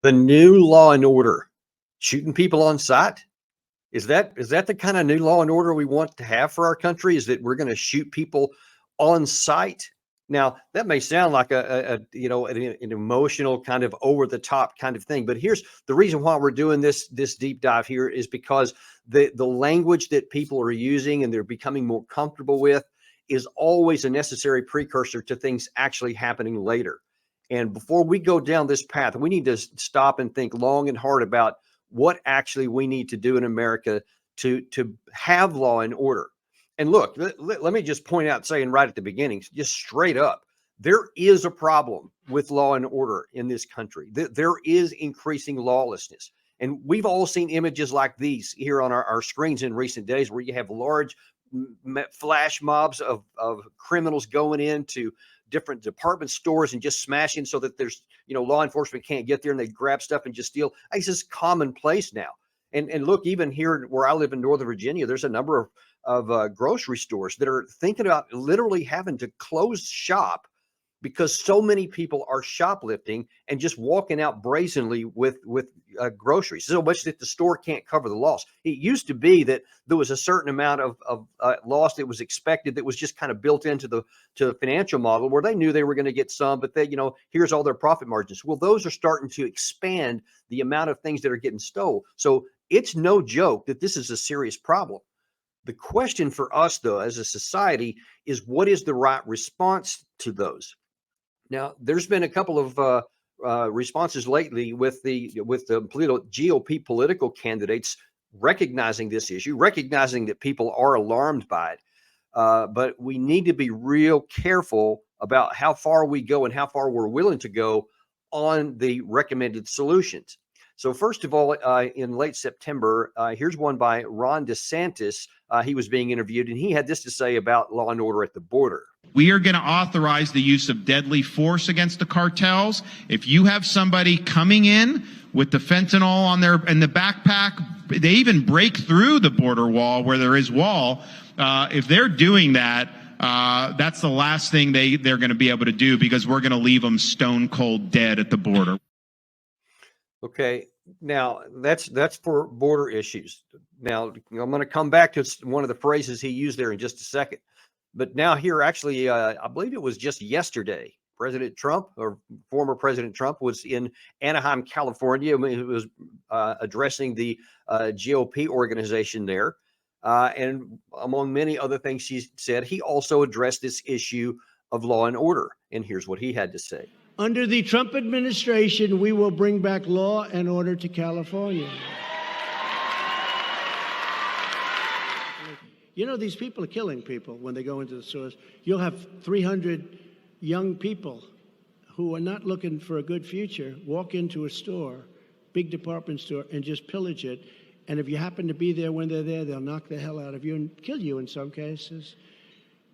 The new law and order, shooting people on sight. Is that the kind of new law and order we want to have for our country? Is that we're going to shoot people on sight? Now, that may sound like an emotional kind of over the top kind of thing, but here's the reason why we're doing this deep dive here is because the language that people are using and they're becoming more comfortable with is always a necessary precursor to things actually happening later. And before we go down this path, we need to stop and think long and hard about what actually we need to do in America to have law and order. And look, let me just point out, saying right at the beginning, just straight up, there is a problem with law and order in this country. There is increasing lawlessness. And we've all seen images like these here on our screens in recent days, where you have large flash mobs of criminals going into different department stores and just smashing so that there's, law enforcement can't get there, and they grab stuff and just steal. It's just commonplace now. And look, even here where I live in Northern Virginia, there's a number of grocery stores that are thinking about literally having to close shop because so many people are shoplifting and just walking out brazenly with groceries, so much that the store can't cover the loss. It used to be that there was a certain amount of loss that was expected, that was just kind of built into the financial model, where they knew they were going to get some, but they, here's all their profit margins. Well, those are starting to expand the amount of things that are getting stole. So it's no joke that this is a serious problem. The question for us, though, as a society, is what is the right response to those? Now, there's been a couple of responses lately with the GOP political candidates recognizing this issue, recognizing that people are alarmed by it. But we need to be real careful about how far we go and how far we're willing to go on the recommended solutions. So first of all, in late September, here's one by Ron DeSantis. He was being interviewed, and he had this to say about law and order at the border. We are going to authorize the use of deadly force against the cartels. If you have somebody coming in with the fentanyl in the backpack, they even break through the border wall where there is wall. If they're doing that, that's the last thing they're going to be able to do, because we're going to leave them stone cold dead at the border. Okay, now that's for border issues. Now I'm going to come back to one of the phrases he used there in just a second. But now here, actually, I believe it was just yesterday, President Trump, or former President Trump, was in Anaheim, California. He was addressing the GOP organization there. And among many other things he said, he also addressed this issue of law and order. And here's what he had to say. Under the Trump administration, we will bring back law and order to California. These people are killing people when they go into the stores. You'll have 300 young people who are not looking for a good future walk into a store, big department store, and just pillage it. And if you happen to be there when they're there, they'll knock the hell out of you and kill you in some cases.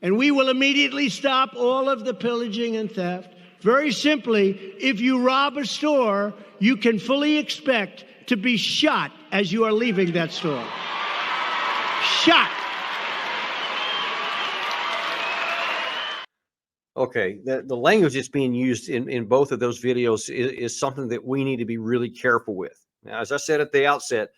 And we will immediately stop all of the pillaging and theft. Very simply, if you rob a store, you can fully expect to be shot as you are leaving that store. Shot. Okay, the language that's being used in both of those videos is something that we need to be really careful with. Now, as I said at the outset,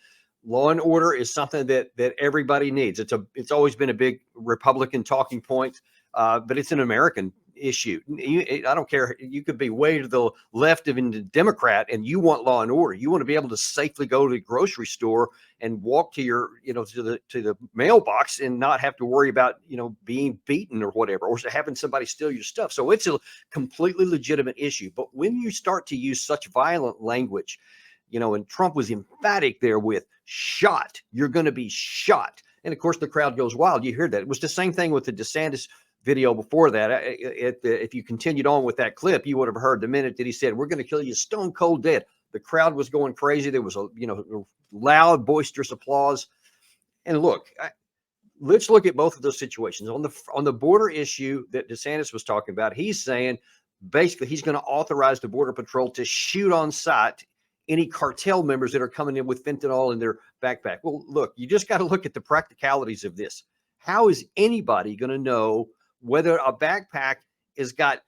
law and order is something that everybody needs. It's always been a big Republican talking point, but it's an American issue. I don't care. You could be way to the left of a Democrat, and you want law and order. You want to be able to safely go to the grocery store and walk to your, to the mailbox and not have to worry about, being beaten or whatever, or having somebody steal your stuff. So it's a completely legitimate issue. But when you start to use such violent language, and Trump was emphatic there with shot, you're going to be shot. And of course, the crowd goes wild. You hear that. It was the same thing with the DeSantis video before that. If you continued on with that clip, you would have heard the minute that he said, "We're going to kill you stone cold dead." The crowd was going crazy. There was a loud, boisterous applause. And look, let's look at both of those situations. On the border issue that DeSantis was talking about, he's saying basically he's going to authorize the Border Patrol to shoot on sight any cartel members that are coming in with fentanyl in their backpack. Well, look, you just got to look at the practicalities of this. How is anybody going to know whether a backpack has got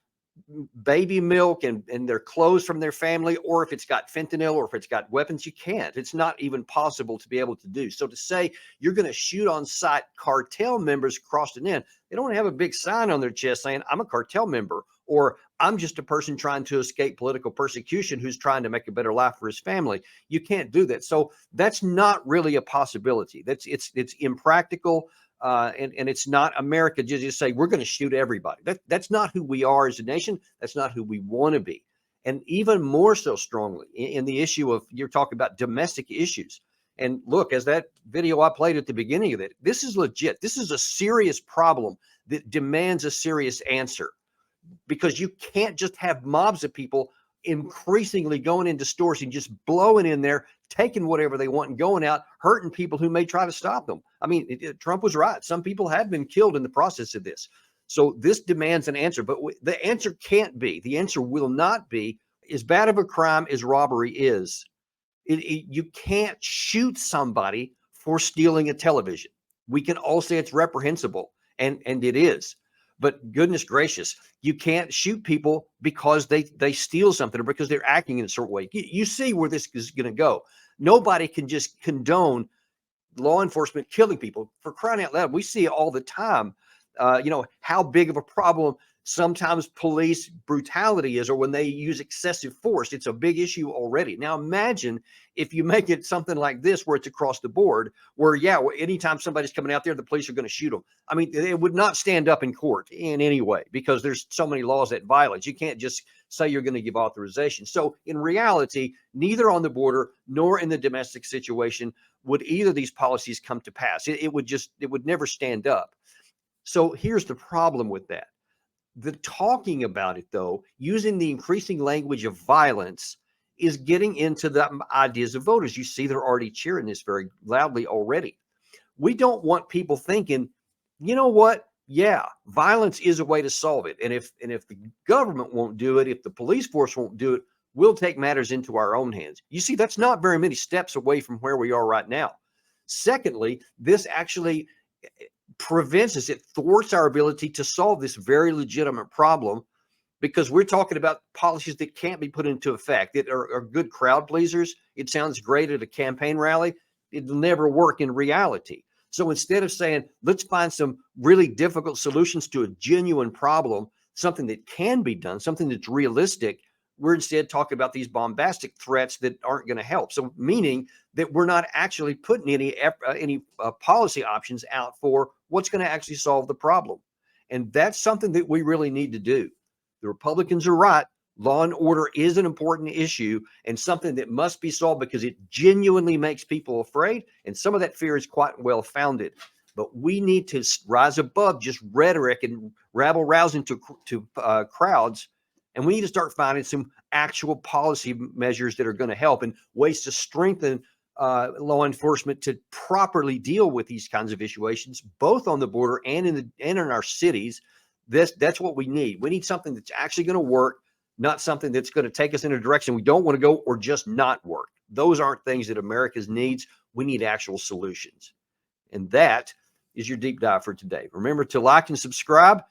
baby milk and their clothes from their family, or if it's got fentanyl or if it's got weapons. You can't. It's not even possible to be able to do. So to say you're going to shoot on sight cartel members crossing in, they don't have a big sign on their chest saying, I'm a cartel member, or I'm just a person trying to escape political persecution who's trying to make a better life for his family. You can't do that. So that's not really a possibility. It's impractical. And it's not America just say we're going to shoot everybody. That's not who we are as a nation. That's not who we want to be. And even more so strongly in the issue of, you're talking about domestic issues. And look, as that video I played at the beginning of it, this is legit. This is a serious problem that demands a serious answer, because you can't just have mobs of people increasingly going into stores and just blowing in there, taking whatever they want and going out, hurting people who may try to stop them. I mean, Trump was right. Some people have been killed in the process of this. So this demands an answer, but the answer the answer will not be, as bad of a crime as robbery is, you can't shoot somebody for stealing a television. We can all say it's reprehensible, and it is. But goodness gracious, you can't shoot people because they steal something or because they're acting in a certain way. You see where this is going to go. Nobody can just condone law enforcement killing people. For crying out loud, we see it all the time. How big of a problem sometimes police brutality is, or when they use excessive force. It's a big issue already. Now imagine if you make it something like this, where it's across the board, where anytime somebody's coming out there, the police are going to shoot them. I mean, it would not stand up in court in any way, because there's so many laws that violate. You can't just say you're going to give authorization. So in reality, neither on the border nor in the domestic situation would either of these policies come to pass. It would never stand up. So here's the problem with that. The talking about it, though, using the increasing language of violence, is getting into the ideas of voters. You see, they're already cheering this very loudly already. We don't want people thinking, you know what? Yeah, violence is a way to solve it. And if the government won't do it, if the police force won't do it, we'll take matters into our own hands. You see, that's not very many steps away from where we are right now. Secondly, this actually prevents us, it thwarts our ability to solve this very legitimate problem, because we're talking about policies that can't be put into effect, that are good crowd pleasers. It sounds great at a campaign rally. It'll never work in reality. So instead of saying, let's find some really difficult solutions to a genuine problem, something that can be done, something that's realistic, we're instead talking about these bombastic threats that aren't going to help. So meaning that we're not actually putting any policy options out for what's going to actually solve the problem. And that's something that we really need to do. The Republicans are right. Law and order is an important issue and something that must be solved, because it genuinely makes people afraid. And some of that fear is quite well founded. But we need to rise above just rhetoric and rabble-rousing to crowds. And we need to start finding some actual policy measures that are going to help, and ways to strengthen law enforcement to properly deal with these kinds of situations, both on the border and in our cities. That's what we need. We need something that's actually going to work, not something that's going to take us in a direction we don't want to go, or just not work. Those aren't things that America's needs. We need actual solutions. And that is your deep dive for today. Remember to like and subscribe.